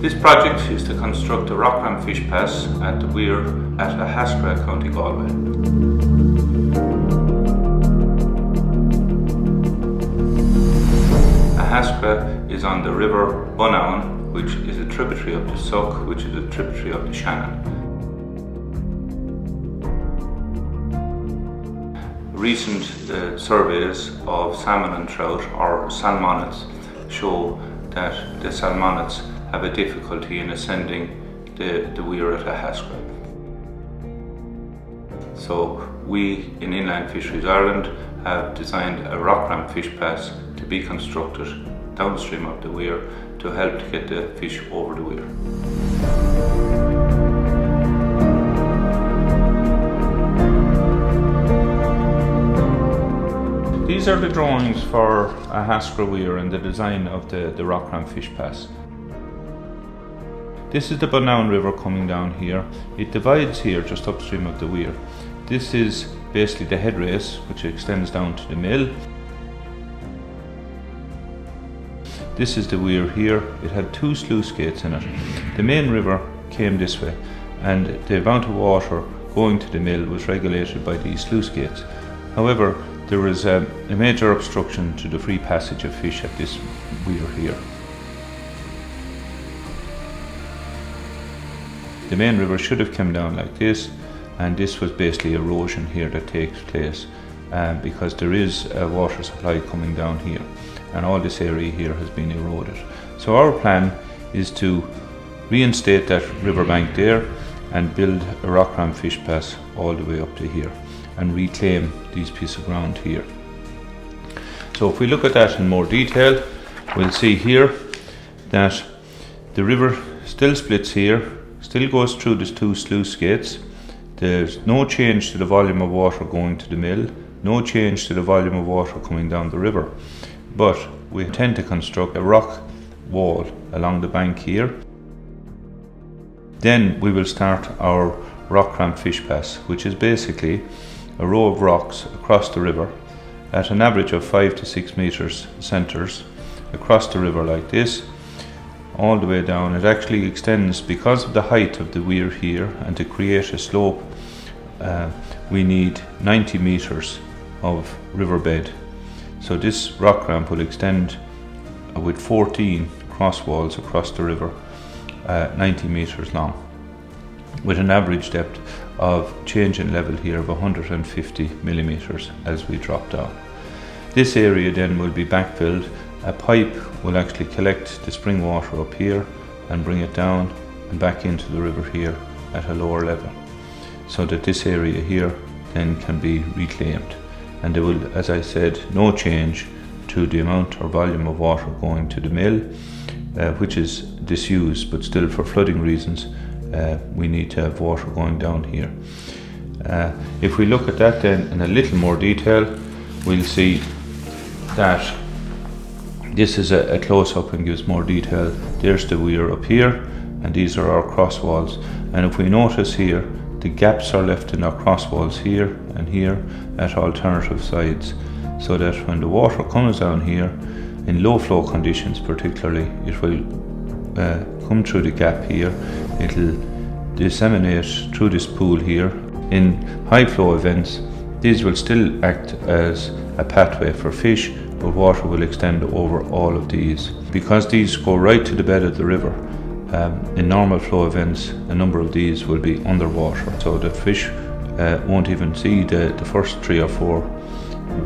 This project is to construct a rock ram fish pass at the weir at Ahascragh, County Galway. Ahascragh is on the river Bunnown, which is a tributary of the Suck, which is a tributary of the Shannon. Recent surveys of salmon and trout, or salmonids, show that the salmonids have a difficulty in ascending the weir at Ahascragh. So we in Inland Fisheries Ireland have designed a rock ram fish pass to be constructed downstream of the weir to help to get the fish over the weir. These are the drawings for Ahascragh weir and the design of the rock ram fish pass. This is the Bunnown River coming down here. It divides here just upstream of the weir. This is basically the head race, which extends down to the mill. This is the weir here. It had two sluice gates in it. The main river came this way, and the amount of water going to the mill was regulated by these sluice gates. However, there was a major obstruction to the free passage of fish at this weir here. The main river should have come down like this, and this was basically erosion here that takes place because there is a water supply coming down here, and all this area here has been eroded. So our plan is to reinstate that riverbank there and build a rock ram fish pass all the way up to here and reclaim these pieces of ground here. So if we look at that in more detail, we'll see here that the river still splits here, still goes through these two sluice gates. There's no change to the volume of water going to the mill, no change to the volume of water coming down the river. But we intend to construct a rock wall along the bank here. Then we will start our rock ram fish pass, which is basically a row of rocks across the river at an average of 5 to 6 meters centers across the river like this, all the way down. It actually extends because of the height of the weir here, and to create a slope we need 90 meters of riverbed. So this rock ramp will extend with 14 cross walls across the river, 90 meters long, with an average depth of change in level here of 150 millimeters as we drop down. This area then will be backfilled. A pipe will actually collect the spring water up here and bring it down and back into the river here at a lower level, so that this area here then can be reclaimed. And there will, as I said, no change to the amount or volume of water going to the mill, which is disused, but still for flooding reasons we need to have water going down here. If we look at that then in a little more detail, we'll see that this is a close-up and gives more detail. There's the weir up here, and these are our cross walls. And if we notice here, the gaps are left in our cross walls here and here at alternative sides, so that when the water comes down here, in low flow conditions particularly, it will come through the gap here. It'll disseminate through this pool here. In high flow events, these will still act as a pathway for fish, but water will extend over all of these. Because these go right to the bed of the river, in normal flow events a number of these will be underwater, so that fish won't even see the first 3 or 4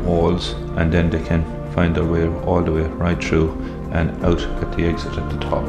walls, and then they can find their way all the way right through and out at the exit at the top.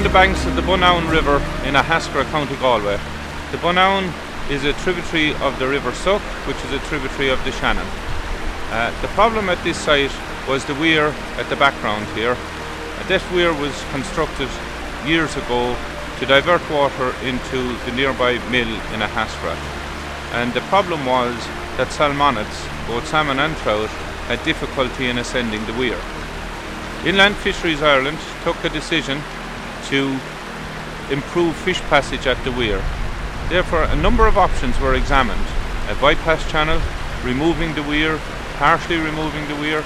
on the banks of the Bunnown River in Ahascragh, County Galway. The Bunnown is a tributary of the River Suck, which is a tributary of the Shannon. The problem at this site was the weir at the background here. That weir was constructed years ago to divert water into the nearby mill in Ahascragh. And the problem was that salmonids, both salmon and trout, had difficulty in ascending the weir. Inland Fisheries Ireland took a decision to improve fish passage at the weir. Therefore, a number of options were examined. A bypass channel, removing the weir, partially removing the weir,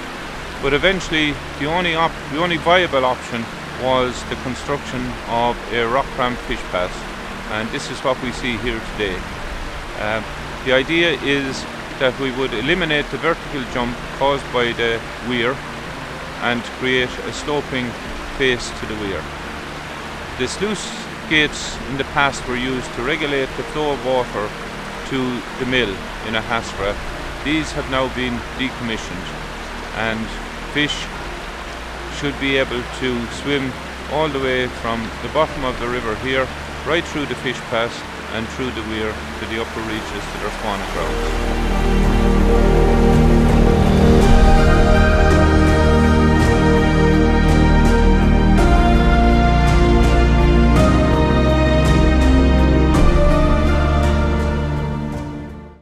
but eventually the only viable option was the construction of a rock cramp fish pass, and this is what we see here today. The idea is that we would eliminate the vertical jump caused by the weir and create a sloping face to the weir. The sluice gates in the past were used to regulate the flow of water to the mill in Ahascragh. These have now been decommissioned, and fish should be able to swim all the way from the bottom of the river here, right through the fish pass and through the weir to the upper reaches to their spawning grounds.